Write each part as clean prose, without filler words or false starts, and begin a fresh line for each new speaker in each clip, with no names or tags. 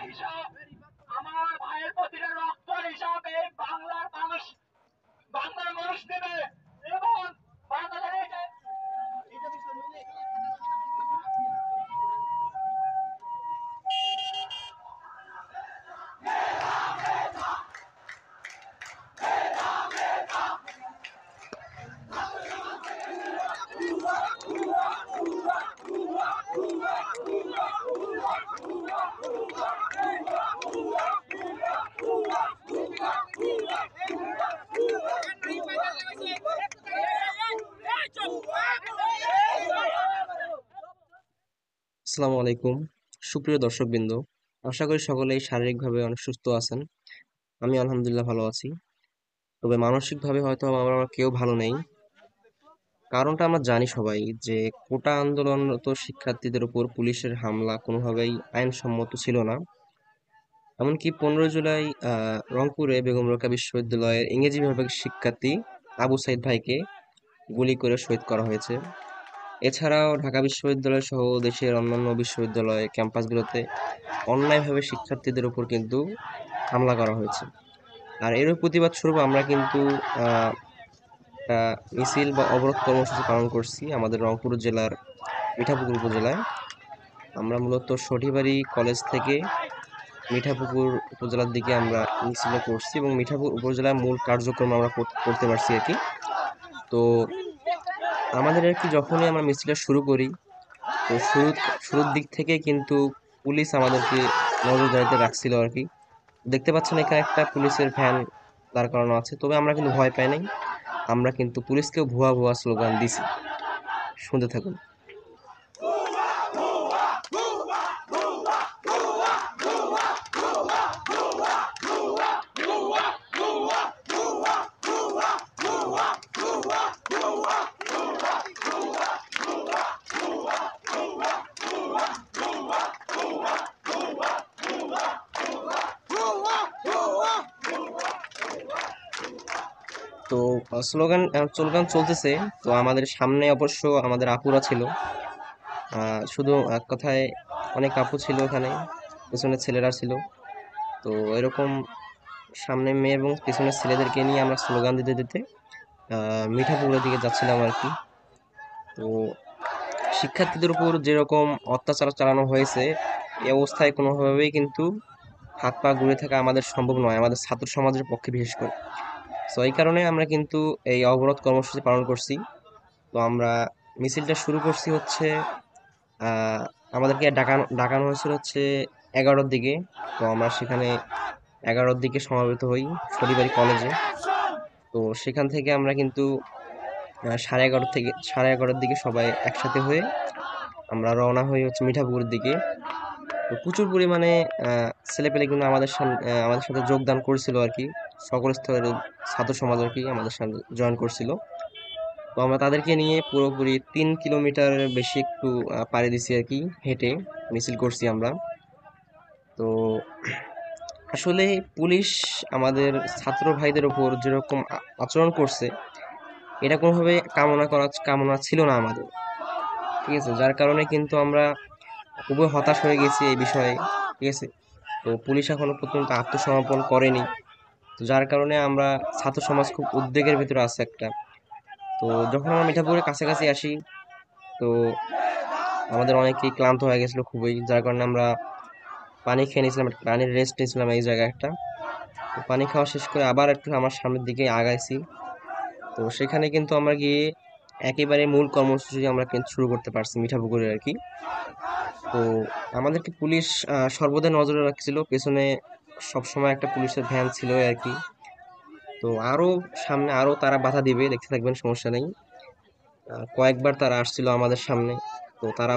হিসাব, আমার ভাইয়ের প্রতিটা রক্তের হিসাব এই বাংলার মানুষ দেবে এবং বাংলাদেশের
আসসালামু আলাইকুম সুপ্রিয় দর্শকবৃন্দ, আশা করি সকলেই শারীরিকভাবে অনেক সুস্থ আছেন। আমি আলহামদুলিল্লাহ ভালো আছি, তবে মানসিকভাবে হয়তো আমরা কেউ ভালো নেই। কারণটা আমরা জানি সবাই যে কোটা আন্দোলনরত শিক্ষার্থীদের উপর পুলিশের হামলা কোনোভাবেই আইনসম্মত ছিল না। এমনকি 15 জুলাই রংপুরে বেগম রোকেয়া বিশ্ববিদ্যালয়ের ইংরেজি বিভাগের শিক্ষার্থী আবু সাইদ ভাইকে গুলি করে শহীদ করা হয়েছে। এছাড়াও ঢাকা বিশ্ববিদ্যালয় সহ দেশের অন্যান্য বিশ্ববিদ্যালয় ক্যাম্পাসগুলোতে অন্যায়ভাবে শিক্ষার্থীদের উপর কিন্তু হামলা করা হয়েছে। আর এরও প্রতিবাদ স্বরূপ আমরা কিন্তু আহ, একটা মিছিল বা অবরোধ কর্মসূচি পালন করছি আমাদের রংপুর জেলার মিঠাপুকুর উপজেলায়। আমরা মূলত সঠিবাড়ি কলেজ থেকে মিঠাপুকুর উপজেলার দিকে আমরা মিছিল করছি এবং মিঠাপুকুর উপজেলার মূল কার্যক্রম আমরা করতে পারছি আর কি। তো আমাদের আর কি যখনই আমরা মিছিলটা শুরু করি, তো শুরুর দিক থেকে কিন্তু পুলিশ আমাদেরকে নজরদারিতে রাখছিল আর কি। দেখতে পাচ্ছেন এখানে একটা পুলিশের ভ্যান দাঁড় করানো আছে, তবে আমরা কিন্তু ভয় পাই নাই। আমরা কিন্তু পুলিশকেও ভুয়া ভুয়া স্লোগান দিছি, শুনতে থাকুন। তো স্লোগান স্লোগান চলতেছে। তো আমাদের সামনে অবশ্য আমাদের আপুরা ছিল, শুধু এক কথায় অনেক আপু ছিল ওখানে, পেছনে ছেলেরা ছিল। তো এরকম সামনে মেয়ে এবং পেছনে ছেলেদেরকে নিয়ে আমরা স্লোগান দিতে দিতে মিঠাপুকুরের দিকে যাচ্ছিলাম আর কি। তো শিক্ষার্থীদের উপর যেরকম অত্যাচার চালানো হয়েছে, এই অবস্থায় কোনোভাবেই কিন্তু হাত পা ঘুরে থাকা আমাদের সম্ভব নয়, আমাদের ছাত্র সমাজের পক্ষে বিশেষ করে। তো এই কারণে আমরা কিন্তু এই অবরোধ কর্মসূচি পালন করছি। তো আমরা মিছিলটা শুরু করছি হচ্ছে আহ আমাদেরকে ডাকানো ডাকানো হয়েছিল হচ্ছে 11টার দিকে। তো আমরা সেখানে 11টার দিকে সমাবেত হই শনিবারই কলেজে। তো সেখান থেকে আমরা কিন্তু 11:30 দিকে সবাই একসাথে হয়ে আমরা রওনা হই হচ্ছে মিঠাপুকুরের দিকে। তো প্রচুর পরিমাণে ছেলেপেলে কিন্তু আমাদের সাথে যোগদান করেছিল আর কি। সকল স্তরের ছাত্র সমাজ আর কি আমাদের সাথে জয়েন করছিল। তো আমরা তাদেরকে নিয়ে পুরোপুরি 3 কিলোমিটার বেশি একটু পাড়ি দিছি আর কি, হেঁটে মিছিল করছি আমরা। তো আসলে পুলিশ আমাদের ছাত্র ভাইদের উপর যেরকম আচরণ করছে, এটা কোনোভাবে কামনা ছিল না আমাদের, ঠিক আছে? যার কারণে কিন্তু আমরা খুবই হতাশ হয়ে গেছি এই বিষয়ে, ঠিক আছে? তো পুলিশ এখনো পর্যন্ত আত্মসমর্পণ করেনি। তো যার কারণে আমরা ছাত্র সমাজ খুব উদ্বেগের ভিতরে আছে একটা। তো যখন আমরা মিঠাপুরের কাছাকাছি আসি, তো আমাদের অনেকেই ক্লান্ত হয়ে গেছিল খুবই, যার কারণে আমরা পানি খেয়ে নিয়েছিলাম, একটা পানির রেস্ট নিয়েছিলাম এই জায়গায় একটা। তো পানি খাওয়া শেষ করে আবার একটু আমার সামনের দিকে আগাইছি। তো সেখানে কিন্তু আমরা গিয়ে একেবারে মূল কর্মসূচি আমরা কিন্তু শুরু করতে পারছি মিঠাপুকুরে আর কি। তো আমাদেরকে পুলিশ সর্বদা নজরে রাখছিল, পেছনে সবসময় একটা পুলিশের ভ্যান ছিল আর কি। তো আরো সামনে আরো তারা বাধা দিবে, দেখতে থাকবেন, সমস্যা নেই। কয়েকবার তারা আসছিল আমাদের সামনে। তো তারা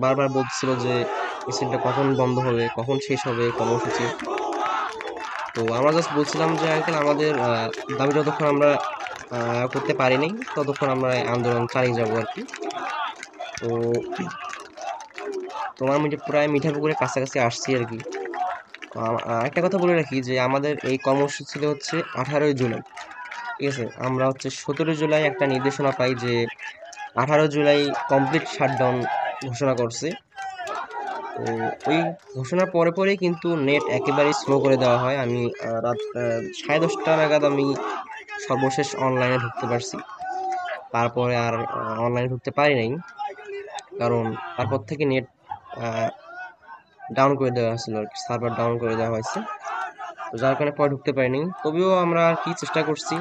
বারবার বলছিল যে মিছিলটা কখন বন্ধ হবে, কখন শেষ হবে কর্মসূচি। তো আমরা জাস্ট বলছিলাম যে আঙ্কেল, আমাদের দাবি যতক্ষণ আমরা করতে পারিনি ততক্ষণ আমরা এই আন্দোলন চালিয়ে যাবো আর কি। তো তোমার প্রায় মিঠাপুকুরের কাছাকাছি আসছি আর কি। একটা কথা বলে রাখি যে আমাদের এই কর্মসূচি ছিল হচ্ছে 18ই জুলাই, ঠিক আছে? আমরা হচ্ছে 17 জুলাই একটা নির্দেশনা পাই যে 18 জুলাই কমপ্লিট শাটডাউন ঘোষণা করছে। তো তো ওই ঘোষণার পরে পরেই কিন্তু নেট একেবারেই স্লো করে দেওয়া হয়। আমি রাত 10:30 নাগাদ আমি সর্বশেষ অনলাইনে ঢুকতে পারছি। তারপরে আর অনলাইনে ঢুকতে পারি নাই, কারণ তারপর থেকে নেট ডাউন করে দেওয়া হয়েছিল আর কি, সার্ভার ডাউন করে দেওয়া হয়েছে। তো যার কারণে পরে ঢুকতে পারিনি। তবেও আমরা আর কি চেষ্টা করছি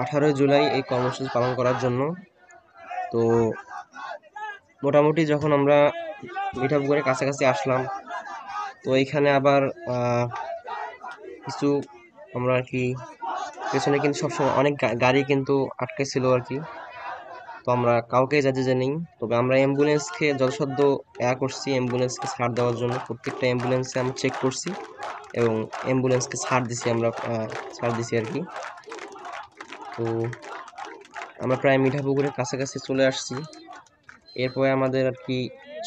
18 জুলাই এই কর্মসূচি পালন করার জন্য। তো মোটামুটি যখন আমরা মিঠাপুকুরের কাছাকাছি আসলাম, তো এখানে আবার কিছু আমরা আর কি পেছনে কিন্তু সবসময় অনেক গাড়ি কিন্তু আটকে ছিল আর কি। তো আমরা কাউকে যেতে জানি, তবে আমরা অ্যাম্বুলেন্সকে যথাসাধ্য করছি অ্যাম্বুলেন্সকে ছাড় দেওয়ার জন্য। প্রত্যেকটা অ্যাম্বুলেন্সে আমরা চেক করছি এবং অ্যাম্বুলেন্সকে ছাড় দিছি, আমরা ছাড় দিছি আর কি। তো আমরা প্রায় মিঠাপুকুরের কাছাকাছি চলে আসছি। এরপরে আমাদের আর কি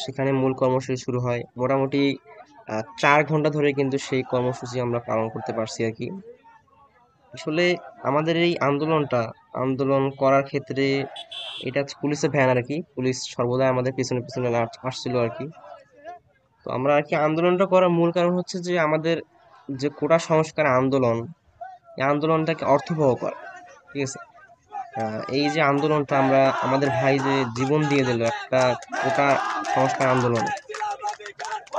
সেখানে মূল কর্মসূচি শুরু হয়। মোটামুটি 4 ঘন্টা ধরে কিন্তু সেই কর্মসূচি আমরা পালন করতে পারছি আর কি। আসলে আমাদের এই আন্দোলন করার ক্ষেত্রে এটা হচ্ছে পুলিশের ভ্যান আর কি। পুলিশ সর্বদা আমাদের পিছনে পিছনে আসছিল আর কি। তো আমরা আর কি আন্দোলনটা করার মূল কারণ হচ্ছে যে আমাদের যে কোটা সংস্কার আন্দোলন, এই আন্দোলনটাকে অর্থবহ করা, ঠিক আছে। এই যে আন্দোলনটা আমরা আমাদের ভাই যে জীবন দিয়ে দিল একটা কোটা সংস্কার আন্দোলন,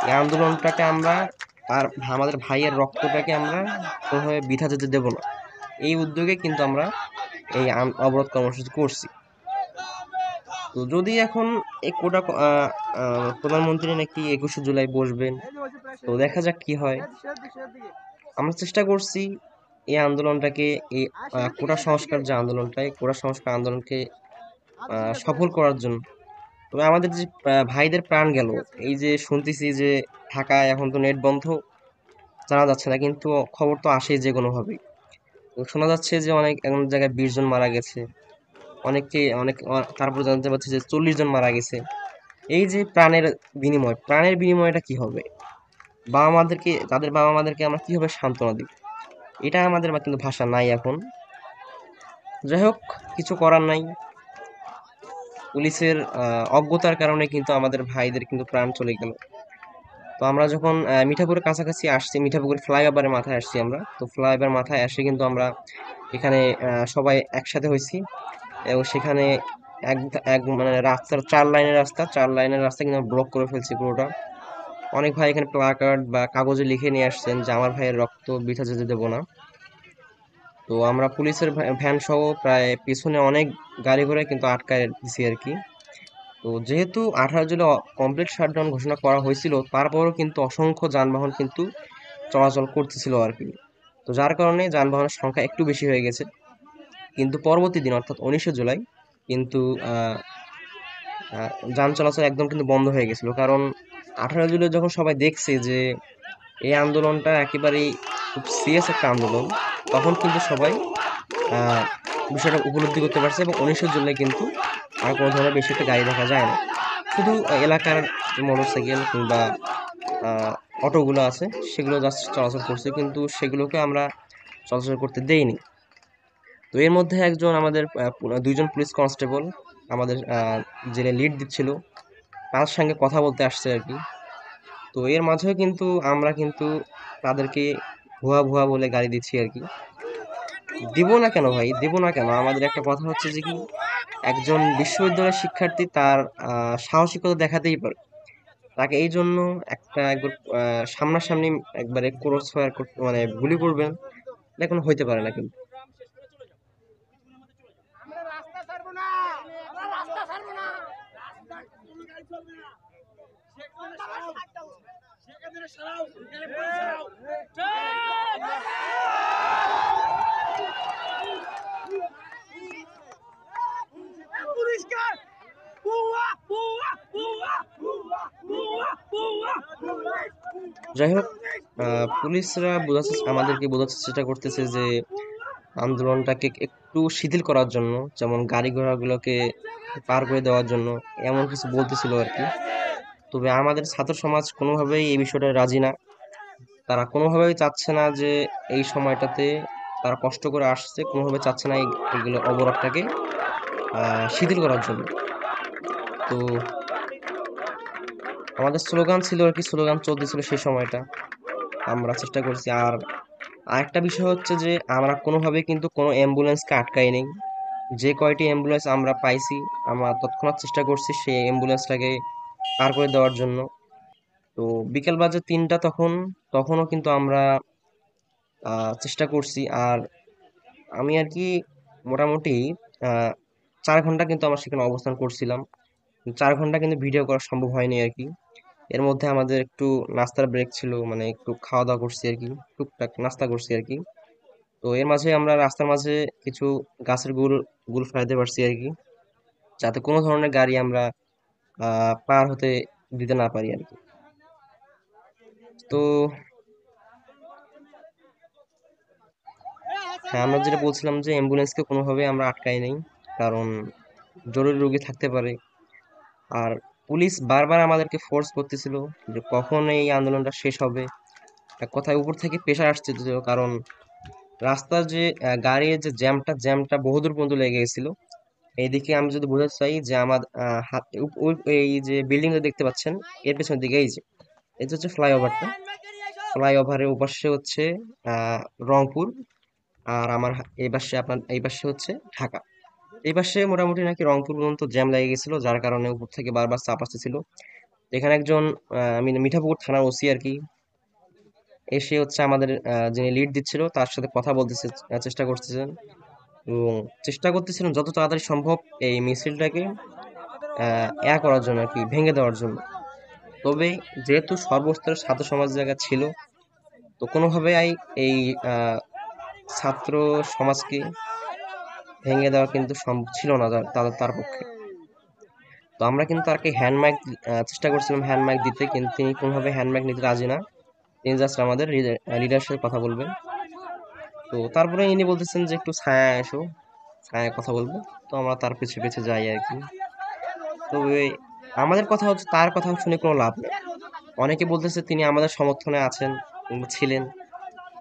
এই আন্দোলনটাকে আমরা আর আমাদের ভাইয়ের রক্তটাকে আমরা কোনোভাবে বৃথা যেতে দেব না, এই উদ্যোগে কিন্তু আমরা এই অবরোধ কর্মসূচি করছি। তো যদি এখন এই কোটা প্রধানমন্ত্রী নাকি 21শে জুলাই বসবেন, তো দেখা যাক কি হয়। আমরা চেষ্টা করছি এই আন্দোলনটাকে, এই কোটা সংস্কার যে আন্দোলনটা, এই কোটা সংস্কার আন্দোলনকে সফল করার জন্য। তবে আমাদের যে ভাইদের প্রাণ গেল, এই যে শুনতেছি যে ঢাকায় এখন তো নেট বন্ধ, জানা যাচ্ছে না, কিন্তু খবর তো আসেই যে কোনো ভাবে। শোনা যাচ্ছে যে অনেক এমন জায়গায় 20 জন মারা গেছে, তারপর জানতে পারছি যে 40 জন মারা গেছে। এই যে প্রাণের বিনিময়টা কি হবে? তাদের বাবা মাদেরকে আমরা কিভাবে সান্ত্বনা দিব? এটা আমাদের কিন্তু ভাষা নাই এখন। যাই হোক, কিছু করার নাই। পুলিশের অজ্ঞতার কারণে কিন্তু আমাদের ভাইদের কিন্তু প্রাণ চলে গেল। তো আমরা যখন মিঠাপুরের কাছাকাছি আসছি, মিঠাপুকুর ফ্লাইওভারের মাথায় আসছি আমরা, তো ফ্লাইওভার মাথায় এসে কিন্তু আমরা এখানে সবাই একসাথে হয়েছি এবং সেখানে এক এক মানে রাস্তার 4 লাইনের রাস্তা কিন্তু ব্লক করে ফেলছি পুরোটা। অনেক ভাই এখানে প্লাকার্ড বা কাগজে লিখে নিয়ে আসছেন যে আমার ভাইয়ের রক্ত বৃথা যেতে দেবো না। তো আমরা পুলিশের ভ্যান সহ প্রায় পিছনে অনেক গাড়ি ঘোড়া কিন্তু আটকায় দিছি আর কি। তো যেহেতু 18 জুলাই কমপ্লিট শাটডাউন ঘোষণা করা হয়েছিল, তারপরও কিন্তু অসংখ্য যানবাহন কিন্তু চলাচল করতেছিল আর কি। তো যার কারণে যানবাহনের সংখ্যা একটু বেশি হয়ে গেছে। কিন্তু পরবর্তী দিন অর্থাৎ 19শে জুলাই কিন্তু যান চলাচল একদম কিন্তু বন্ধ হয়ে গেছিল, কারণ 18 জুলাই যখন সবাই দেখছে যে এই আন্দোলনটা একেবারেই খুব সিরিয়াস একটা আন্দোলন, তখন কিন্তু সবাই বিষয়টা উপলব্ধি করতে পারছে এবং 19শে জুলাই কিন্তু আর কোনো ধরনের বেশি একটা গাড়ি দেখা যায় না। শুধু এলাকার মোটরসাইকেল কিংবা অটোগুলো আছে সেগুলো জাস্ট চলাচল করছে, কিন্তু সেগুলোকে আমরা চলাচল করতে দেইনি। তো এর মধ্যে একজন আমাদের 2জন পুলিশ কনস্টেবল আমাদের জেলে লিড দিচ্ছিল, তার সঙ্গে কথা বলতে আসছে আর কি। তো এর মাঝেও কিন্তু আমরা কিন্তু তাদেরকে ভুয়া ভুয়া বলে গালি দিচ্ছি আর কি। দিব না কেন ভাই, দিব না কেন? আমাদের একটা কথা হচ্ছে যে কি, একজন বিশ্ববিদ্যালয়ের শিক্ষার্থী তার সাহসিকতা দেখাতেই পারে, তাকে এই জন্য একবার সামনাসামনি একবারে ক্রস ফায়ার মানে গুলি করবেন, এটা কোনো হইতে পারে না কিন্তু। যাই হোক, পুলিশরা আমাদেরকে বোঝাতে চেষ্টা করতেছে যে আন্দোলনটাকে একটু শিথিল করার জন্য, যেমন গাড়ি ঘোড়াগুলোকে পার করে দেওয়ার জন্য, এমন কিছু বলতেছিল আর কি। তবে আমাদের ছাত্র সমাজ কোনোভাবেই এই বিষয়টা রাজি না। তারা কোনোভাবেই চাচ্ছে না যে এই সময়টাতে তারা কষ্ট করে আসছে, কোনোভাবে চাচ্ছে না এইগুলো অবরোধটাকে শিথিল করার জন্য। তো আমাদের স্লোগান ছিল আর কি, স্লোগান চলতেছিল সেই সময়টা, আমরা চেষ্টা করছি। আর আরেকটা বিষয় হচ্ছে যে আমরা কোনোভাবে কিন্তু কোনো অ্যাম্বুলেন্সকে আটকাই নেই। যে কয়টি অ্যাম্বুলেন্স আমরা পাইছি, আমরা তৎক্ষণাৎ চেষ্টা করছি সেই অ্যাম্বুলেন্সটাকে পার করে দেওয়ার জন্য। তো বিকেল বাজে 3টা, তখনও কিন্তু আমরা চেষ্টা করছি। আর আমি আর কি মোটামুটি 4 ঘন্টা কিন্তু আমরা সেখানে অবস্থান করছিলাম। 4 ঘন্টা কিন্তু ভিডিও করা সম্ভব হয়নি আর কি। এর মধ্যে আমাদের একটু নাস্তার ব্রেক ছিল, মানে একটু খাওয়া দাওয়া করছি আর কি, টুকটাক নাস্তা করছি আর কি। তো এর মাঝে আমরা রাস্তার মাঝে কিছু গাছের গুল গুল ফেলাইতে পারছি আর কি, যাতে কোনো ধরনের গাড়ি আমরা পার হতে দিতে না পারি আর কি। তো হ্যাঁ, আমরা যেটা বলছিলাম যে অ্যাম্বুলেন্সকে কোনোভাবে আমরা আটকাই নাই, কারণ জরুরি রোগী থাকতে পারে। আর পুলিশ বারবার আমাদেরকে ফোর্স করতেছিল যে কখন এই আন্দোলনটা শেষ হবে। এক কথায় উপর থেকে প্রেশার আসতেছিল, কারণ রাস্তার যে গাড়ির যে জ্যামটা বহুদূর পর্যন্ত লেগে গেছিল। এইদিকে আমি যদি বোঝাতে চাই যে আমার এই যে বিল্ডিংটা দেখতে পাচ্ছেন, এর পেছনের দিকে এই যে এটা হচ্ছে ফ্লাইওভারটা। ফ্লাইওভারের ওপাশে হচ্ছে আহ রংপুর, আর আমার এই পাশে হচ্ছে ঢাকা। এই পাশে মোটামুটি নাকি রংপুর পর্যন্ত জ্যাম লেগে গেছিল, যার কারণে উপর থেকে বারবার চাপ আসতেছিল। এখানে একজন আমি মিঠাপুকুর থানার ওসি আর কি এসে হচ্ছে আমাদের যিনি লিড দিচ্ছিল তার সাথে কথা বলতেছে, চেষ্টা করতেছেন, এবং চেষ্টা করতেছিলেন যত তাড়াতাড়ি সম্ভব এই মিছিলটাকে করার জন্য আর কি, ভেঙে দেওয়ার জন্য। তবে যেহেতু সর্বস্তরের ছাত্র সমাজ জায়গা ছিল, তো কোনোভাবে এই আহ, ছাত্র সমাজকে ভেঙে দেওয়া কিন্তু সম্ভব ছিল না তার পক্ষে। তো আমরা কিন্তু তাকে হ্যান্ড মাইক চেষ্টা করছিলাম হ্যান্ড মাইক দিতে, কিন্তু তিনি কোনোভাবে হ্যান্ড মাইক নিতে রাজি না। তিনি জাস্ট আমাদের লিডারের সাথে কথা বলবেন। তো তারপরে ইনি বলতেছেন যে একটু ছায়া এসো, ছায়া কথা বলবো। তো আমরা তার পিছে পিছে যাই আর কি। তবে আমাদের কথা হচ্ছে, তার কথা শুনে কোনো লাভ নেই। অনেকে বলতেছে তিনি আমাদের সমর্থনে আছেন কিংবা ছিলেন,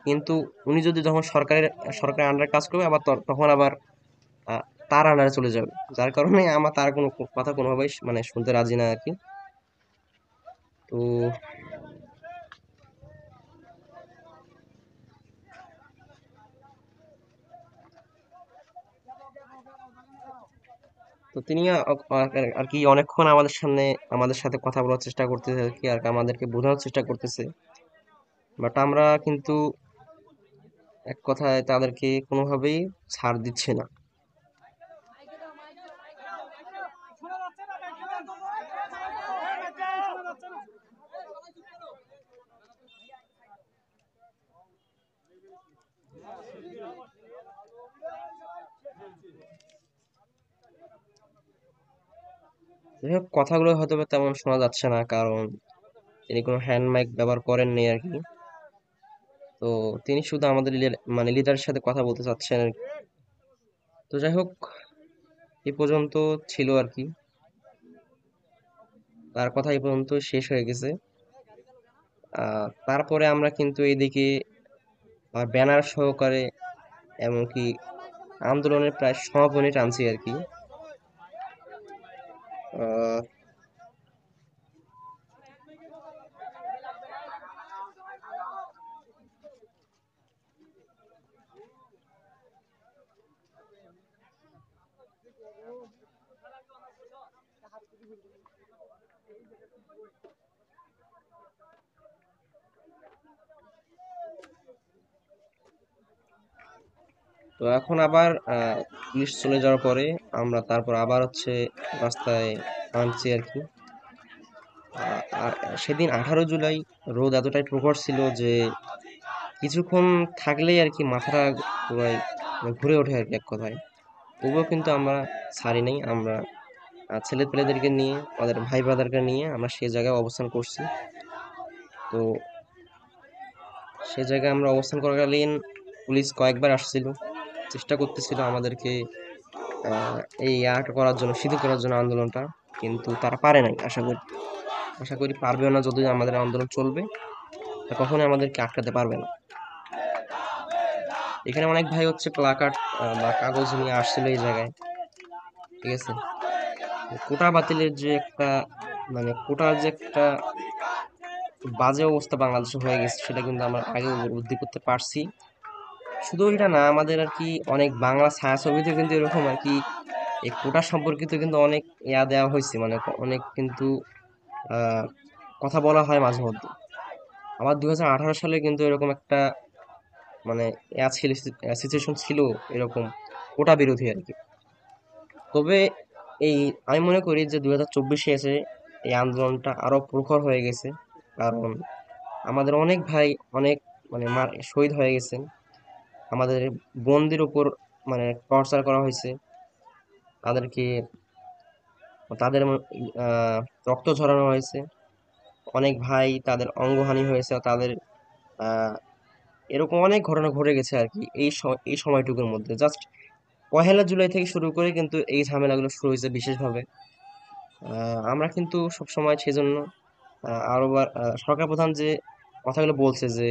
কিন্তু উনি যদি যখন সরকারের আন্ডারে কাজ করবে, আবার তখন আবার আহ, তার আন্ডারে চলে যাবে। যার কারণে আমার তার কোনো কথা কোনোভাবেই মানে শুনতে রাজি না আর কি। তো তো তিনি আর কি অনেকক্ষণ আমাদের সাথে কথা বলার চেষ্টা করতেছে আর কি, আর আমাদেরকে বোঝানোর চেষ্টা করতেছে। বাট আমরা কিন্তু এক কথায় তাদেরকে কোনোভাবেই ছাড় দিচ্ছে না। যাই হোক, কথাগুলো হয়তো বা তেমন শোনা যাচ্ছে না, কারণ তিনি কোনো হ্যান্ড মাইক ব্যবহার করেননি আর কি। তো তিনি শুধু আমাদের মানে লিডারের সাথে কথা বলতে চাচ্ছেন আর কি। তো যাই হোক, এই পর্যন্ত ছিল আর কি, তার কথা এই পর্যন্ত শেষ হয়ে গেছে। তারপরে আমরা কিন্তু এইদিকে ব্যানার সহকারে, এমনকি আন্দোলনের প্রায় সমাপনী টানছি আর কি। আহ, তো এখন আবার পুলিশ চলে যাওয়ার পরে আমরা তারপর আবার হচ্ছে রাস্তায় নামছি আর কি। আর সেদিন 18 জুলাই রোদ এতটাই প্রখর ছিল যে কিছুক্ষণ থাকলেই আর কি মাথাটা পুরাই মানে ঘুরে ওঠে আর কি এক কথায়। তবুও কিন্তু আমরা ছাড়ি নাই। আমরা ছেলে পেলেদেরকে নিয়ে, আমাদের ভাই ব্রাদারকে নিয়ে আমরা সেই জায়গায় অবস্থান করছি। তো সে জায়গায় আমরা অবস্থান করাকালীন পুলিশ কয়েকবার আসছিল, চেষ্টা করতেছিল আমাদেরকে আহ, এই করার জন্য, সিধু করার জন্য আন্দোলনটা, কিন্তু তারা পারে নাই। আশা করি পারবেও না। যদি আমাদের আন্দোলন চলবে, তা কখনোই আমাদেরকে আটকাতে পারবে না। এখানে অনেক ভাই হচ্ছে প্লাকার্ড বা কাগজ নিয়ে আসছিল এই জায়গায়, ঠিক আছে। কোটা বাতিলের যে একটা মানে কোটার যে একটা বাজে অবস্থা বাংলাদেশে হয়ে গেছে সেটা কিন্তু আমরা আগে উপলব্ধি করতে পারছি। শুধু এটা না, আমাদের আর কি অনেক বাংলা ছায়াছবিতে কিন্তু এরকম আর কি এই কোটা সম্পর্কিত কিন্তু অনেক দেওয়া হয়েছে, মানে অনেক কিন্তু আহ কথা বলা হয় মাঝে মধ্যে। আবার 2018 সালে কিন্তু এরকম একটা মানে ছিল, সিচুয়েশন ছিল এরকম কোটা বিরোধী আর কি। তবে এই আমি মনে করি যে 2024-এ এসে এই আন্দোলনটা আরো প্রখর হয়ে গেছে। কারণ আমাদের অনেক ভাই অনেক মানে শহীদ হয়ে গেছেন। আমাদের বোনদের উপর মানে টর্চার করা হয়েছে, তাদেরকে তাদের আহ রক্ত ঝরানো হয়েছে। অনেক ভাই তাদের অঙ্গহানি হয়েছে, তাদের আহ এরকম অনেক ঘটনা ঘটে গেছে আর কি এই সময়টুকুর মধ্যে। জাস্ট 1লা জুলাই থেকে শুরু করে কিন্তু এই ঝামেলাগুলো শুরু হয়েছে বিশেষভাবে। আমরা কিন্তু সবসময় সেজন্য আরো সরকার প্রধান যে কথাগুলো বলছে যে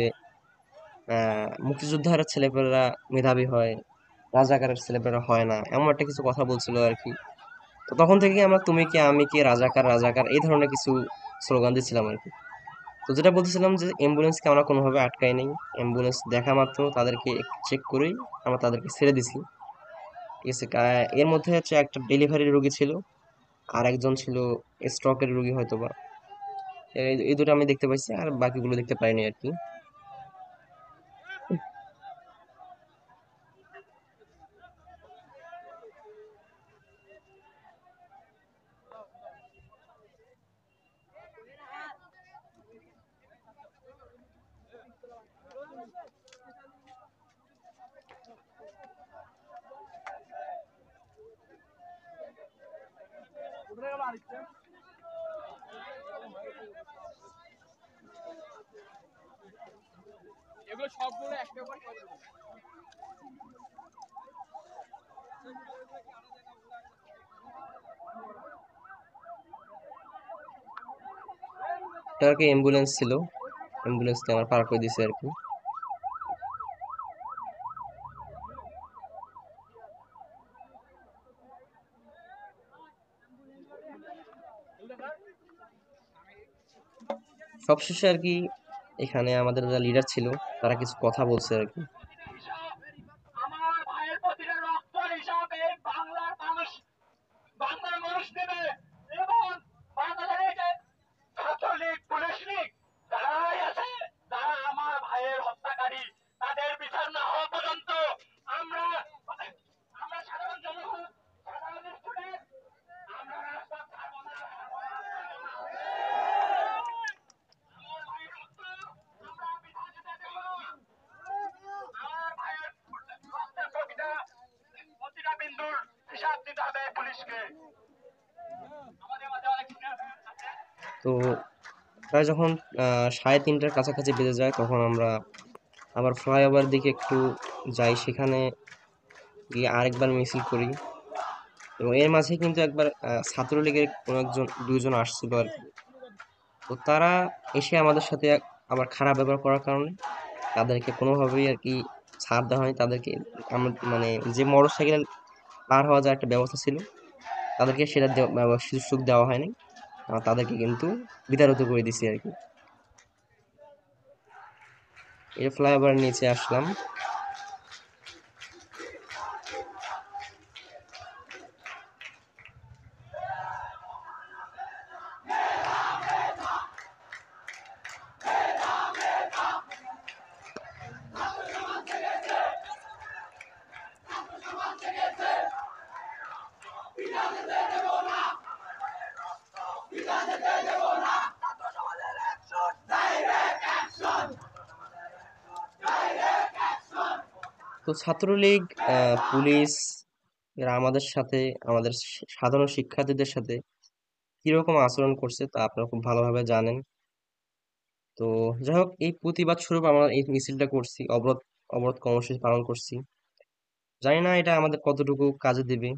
মুক্তিযোদ্ধার ছেলেপেলেরা মেধাবী হয়, রাজাকারের ছেলেপেলেরা হয় না, এমন একটা কিছু কথা বলছিল আর কি। তো তখন থেকে আমরা তুমি কি আমি কি রাজাকার রাজাকার এই ধরনের কিছু স্লোগান দিচ্ছিলাম আর কি। তো যেটা বলতেছিলাম যে অ্যাম্বুলেন্সকে আমরা কোনোভাবে আটকাই নাই। অ্যাম্বুলেন্স দেখা মাত্র তাদেরকে চেক করেই আমরা তাদেরকে ছেড়ে দিছি। ঠিক আছে, এর মধ্যে হচ্ছে একটা ডেলিভারি রোগী ছিল, আর একজন ছিল স্ট্রোকের রোগী হয়তো বা। এই দুটো আমি দেখতে পাইছি, আর বাকিগুলো দেখতে পাইনি আর কি।
এগুলো সবগুলো একটা করে
এটা আর কি অ্যাম্বুলেন্স ছিল, অ্যাম্বুলেন্সকে আমার পার করে দিছে আর কি। সবশেষে আর কি এখানে আমাদের যারা লিডার ছিল তারা কিছু কথা বলছে আর কি।
হিসাব, আমার ভাইয়ের প্রতিটা রক্তের হিসাব এই বাংলার মানুষ নেবে। এবং বাংলাদেশের ছাত্রলীগ পুলিশ লীগ যারাই আছে, যারা আমার ভাইয়ের হত্যাকারী, তাদের বিচার না হওয়া পর্যন্ত আমরা আমরা সাধারণ জনগণ, সাধারণ স্টুডেন্ট, আমরা রাজপথ ছাড়বো না। আমার ভাইয়ের রক্ত আমরা বৃথা যেতে দেব না। আমার ভাইয়ের রক্তের প্রতিটা বিন্দুর হিসাব দিতে হবে পুলিশকে। আমাদের মাঝে অনেক সিনিয়র আছে।
তো প্রায় যখন 3:30টার কাছাকাছি বেজে যায় তখন আমরা আবার ফ্লাইওভার দিকে একটু যাই, সেখানে গিয়ে আরেকবার মিছিল করি। এবং এর মাঝে কিন্তু একবার ছাত্রলীগের কোনো একজন দুইজন আসছিল আর কি। তো তারা এসে আমাদের সাথে আবার খারাপ ব্যবহার করার কারণে তাদেরকে কোনোভাবেই আর কি ছাড় দেওয়া হয়নি। তাদেরকে আমরা মানে যে মোটর সাইকেল পার হওয়া যায় একটা ব্যবস্থা ছিল, তাদেরকে সেটা সুযোগ দেওয়া হয়নি। তাদেরকে কিন্তু বিতাড়িত করে দিছি আর কি। এই ফ্লাইওভার নিচে আসলাম। তো ছাত্রলীগ, পুলিশ এরা আমাদের সাথে, আমাদের সাধারণ শিক্ষার্থীদের সাথে কিরকম আচরণ করছে তা আপনারা খুব ভালোভাবে জানেন। তো যাই হোক, এই প্রতিবাদ স্বরূপ আমরা এই মিছিলটা করছি, অবরোধ অবরোধ কর্মসূচি পালন করছি। জানি না এটা আমাদের কতটুকু কাজে দিবে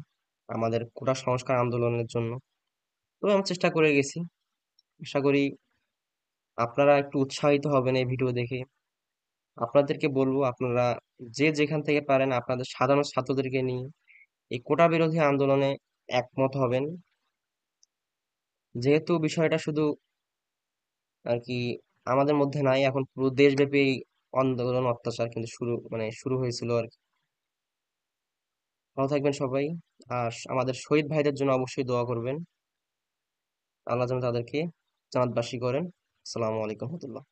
আমাদের কোটা সংস্কার আন্দোলনের জন্য, তবে আমি চেষ্টা করে গেছি। আশা করি আপনারা একটু উৎসাহিত হবেন এই ভিডিও দেখে। আপনাদেরকে বলবো আপনারা যে যেখান থেকে পারেন আপনাদের সাধারণ ছাত্রদেরকে নিয়ে এই কোটা বিরোধী আন্দোলনে একমত হবেন। যেহেতু বিষয়টা শুধু আর কি আমাদের মধ্যে নাই, এখন পুরো দেশব্যাপী এই আন্দোলন অত্যাচার কিন্তু শুরু হয়েছিল আর কি। ভালো থাকবেন সবাই। আর আমাদের শহীদ ভাইদের জন্য অবশ্যই দোয়া করবেন, আল্লাহ যেন তাদেরকে জান্নাতবাসী করেন। আসসালামু আলাইকুম রহমতুল্লাহ।